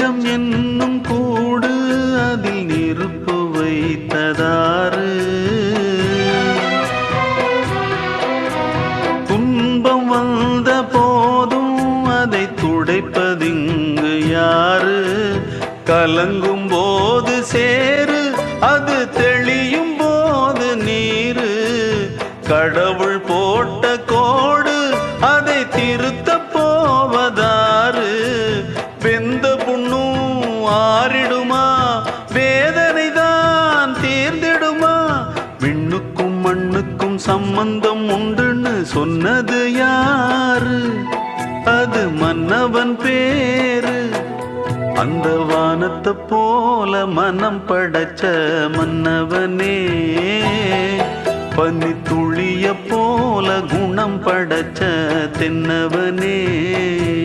நெஞ்சம் என்னும் கூடு அதில் நெருப்பு வைத்ததாறு? துன்பம் வந்த போதும் அதை துடைப்பதிங்கு யாரு? கலங்கும் போது சேரு, அது தெளியும் போது நீரு. கடவுள் போட்ட கோடு, அதை திருத்த போவதாறு? வெந்த புண்ணும் ஆறிடுமா? வேதனை தான் தீர்ந்திடுமா? விண்ணுக்கும் மண்ணுக்கும் சம்பந்தம் உண்டுன்னு சொன்னது யாரு? அது மன்னவன் பேரு. அந்த வானத்தை போல மனம் படைச்ச மன்னவனே, பனி துளிய போல குணம் படைச்ச தென்னவனே.